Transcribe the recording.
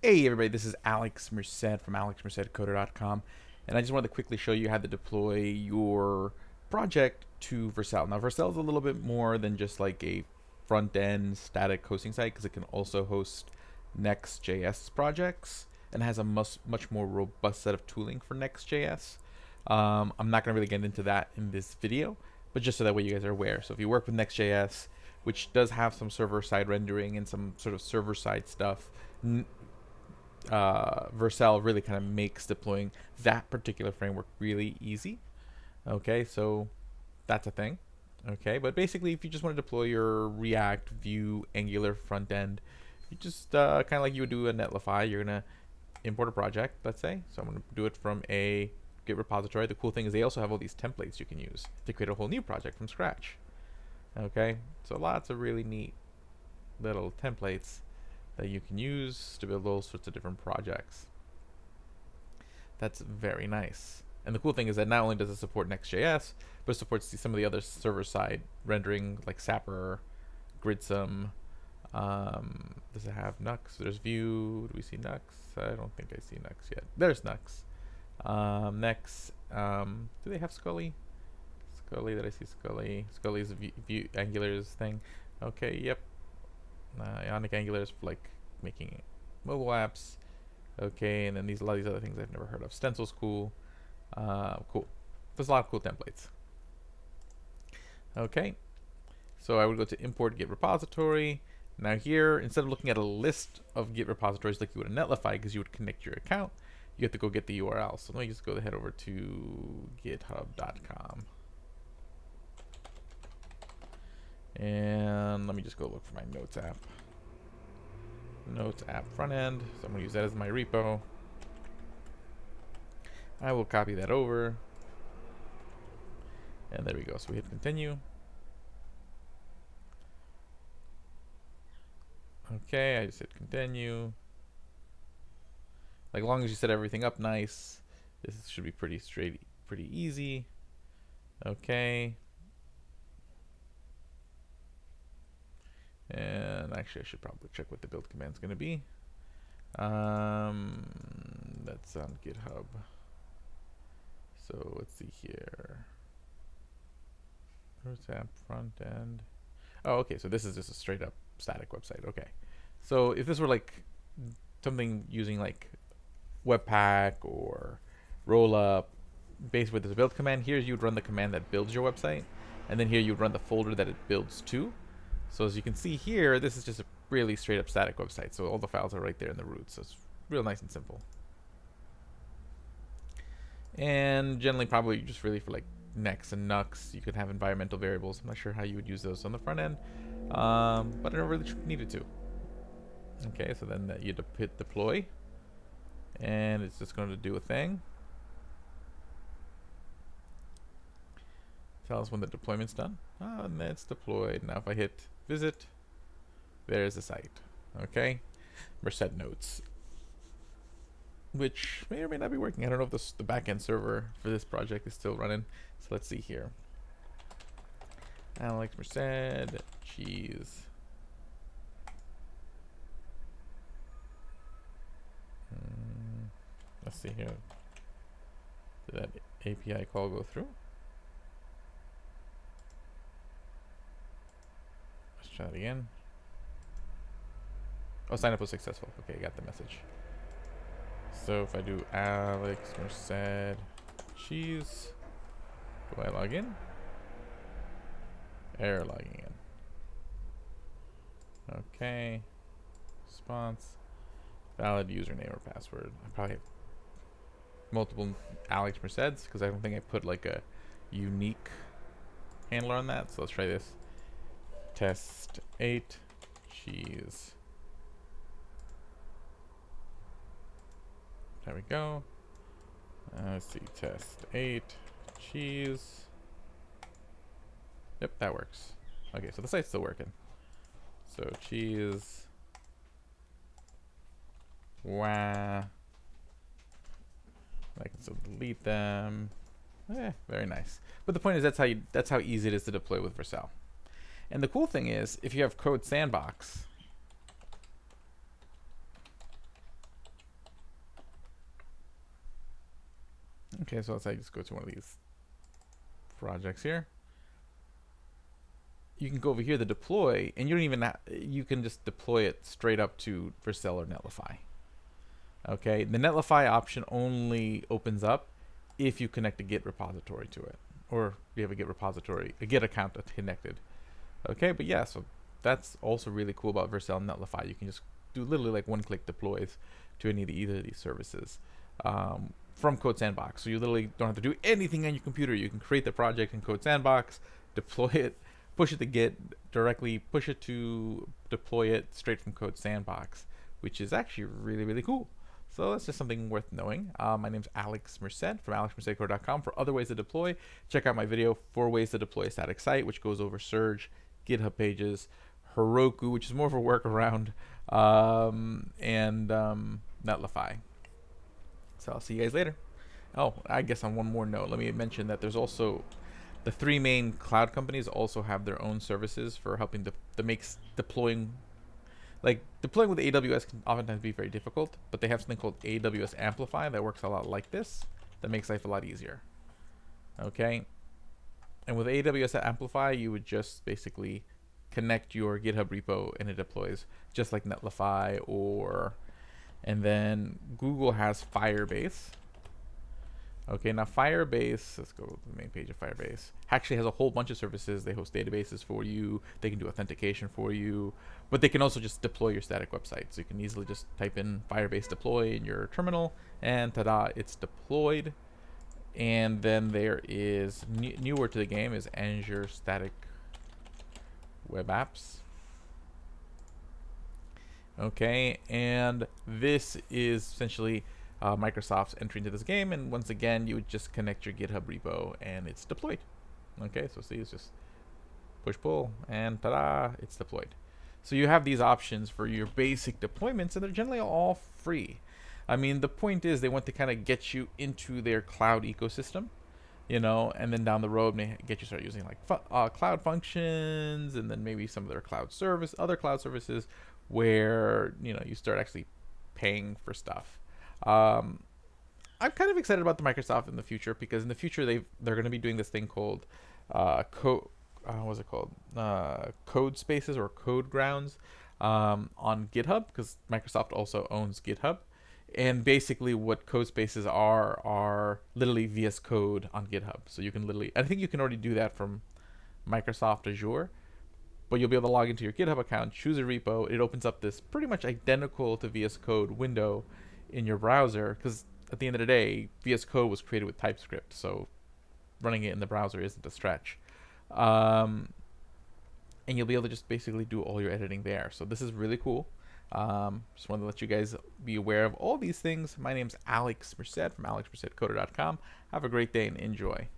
Hey everybody, this is Alex Merced from alexmercedcoder.com, and I just wanted to quickly show you how to deploy your project to Vercel. Now Vercel is a little bit more than just like a front-end static hosting site because it can also host Next.js projects and has a much more robust set of tooling for Next.js. I'm not going to really get into that in this video, but just so that way you guys are aware. So if you work with Next.js, which does have some server-side rendering and some sort of server-side stuff, Vercel really kind of makes deploying that particular framework really easy. Okay, so that's a thing. Okay, but basically, if you just want to deploy your React, Vue, Angular front end, you just kind of like you would do a Netlify, you're gonna import a project, let's say. So I'm gonna do it from a Git repository. The cool thing is they also have all these templates you can use to create a whole new project from scratch. Okay, so lots of really neat little templates that you can use to build all sorts of different projects. That's very nice. And the cool thing is that not only does it support Next.js, but it supports some of the other server-side rendering like Sapper, Gridsome. Does it have Nux? There's Vue. Do we see Nux? I don't think I see Nux yet. There's Nux. Next, do they have Scully? Scully, did I see Scully? Scully's Vue Angular's thing. Okay, yep. Ionic Angular is for like making mobile apps. Okay, and then a lot of these other things I've never heard of. Stencil's cool. Cool. There's a lot of cool templates. Okay, so I would go to import Git repository. Now here, instead of looking at a list of Git repositories like you would in Netlify, because you would connect your account, you have to go get the URL. So let me just go ahead over to github.com. And let me just go look for my Notes app. Notes app front end. So I'm going to use that as my repo. I will copy that over. And there we go. So we hit continue. Okay, I just hit continue. Like, as long as you set everything up nice, this should be pretty easy. Okay. And actually, I should probably check what the build command is going to be. That's on GitHub. So let's see here. Where's that front end? Oh, okay. So this is just a straight up static website. Okay. So if this were like something using like Webpack or Rollup, basically with this build command, here you'd run the command that builds your website, and then here you'd run the folder that it builds to. So as you can see here, this is just a really straight up static website. So all the files are right there in the root. So it's real nice and simple. And generally probably just really for like Next and Nux, you could have environmental variables. I'm not sure how you would use those on the front end, but I never really needed to. Okay, so then you hit deploy, and it's just going to do a thing. Tell us when the deployment's done. And then it's deployed. Now if I hit visit, there's the site. Okay, Merced notes, which may or may not be working. I don't know if the backend server for this project is still running. So let's see here. Alex Merced cheese. Let's see here. Did that API call go through? Let's try it again. Oh, sign up was successful. Okay, I got the message. So if I do Alex Merced cheese, do I log in? Error logging in. Okay. Response. Valid username or password. I probably have multiple Alex Merceds because I don't think I put like a unique handler on that. So let's try this. Test 8 cheese. There we go. Let's see, test 8 cheese. Yep, that works. Okay, so the site's still working. So cheese. Wow. I can still delete them. Very nice. But the point is that's how easy it is to deploy with Vercel. And the cool thing is if you have Code Sandbox, Okay, so let's say I just go to one of these projects here. You can go over here to deploy, and you don't even you can just deploy it straight up to Vercel or Netlify. Okay, the Netlify option only opens up if you connect a Git repository to it, or you have a Git repository, a Git account that's connected. Okay, but yeah, so that's also really cool about Vercel and Netlify. You can just do literally like one-click deploys to either of these services from Code Sandbox. So you literally don't have to do anything on your computer. You can create the project in Code Sandbox, deploy it, push it to Git, directly push it to deploy it straight from Code Sandbox, which is actually really, really cool. So that's just something worth knowing. My name's Alex Merced from alexmercedcode.com. For other ways to deploy, check out my video, 4 ways to deploy a static site, which goes over Surge, GitHub Pages, Heroku, which is more of a workaround, and Netlify. So I'll see you guys later. Oh, I guess on one more note, let me mention that there's also the 3 main cloud companies also have their own services for helping that makes deploying. Like, deploying with AWS can oftentimes be very difficult, but they have something called AWS Amplify that works a lot like this, that makes life a lot easier. Okay? And with AWS Amplify, you would just basically connect your GitHub repo and it deploys just like Netlify and then Google has Firebase. Okay, now Firebase, let's go to the main page of Firebase, actually has a whole bunch of services. They host databases for you, they can do authentication for you, but they can also just deploy your static website. So you can easily just type in Firebase deploy in your terminal, and ta-da, it's deployed. And then there is, newer to the game is Azure Static Web Apps. Okay, and this is essentially Microsoft's entry into this game, and once again you would just connect your GitHub repo and it's deployed. Okay, so see, it's just push pull and ta-da, it's deployed. So you have these options for your basic deployments, and they're generally all free. I mean, the point is they want to kind of get you into their cloud ecosystem, you know, and then down the road may get you start using like cloud functions, and then maybe some of their other cloud services, where you start actually paying for stuff. I'm kind of excited about the Microsoft in the future, because in the future they're going to be doing this thing called what's it called? Code spaces or code grounds on GitHub, because Microsoft also owns GitHub. And basically what code spaces are literally VS Code on GitHub. So you can literally, I think you can already do that from Microsoft Azure, but you'll be able to log into your GitHub account, choose a repo. It opens up this pretty much identical to VS Code window in your browser, because at the end of the day, VS Code was created with TypeScript, so running it in the browser isn't a stretch. And you'll be able to just basically do all your editing there. So this is really cool. Just wanted to let you guys be aware of all these things. My name's Alex Merced from alexmercedcoder.com. Have a great day and enjoy.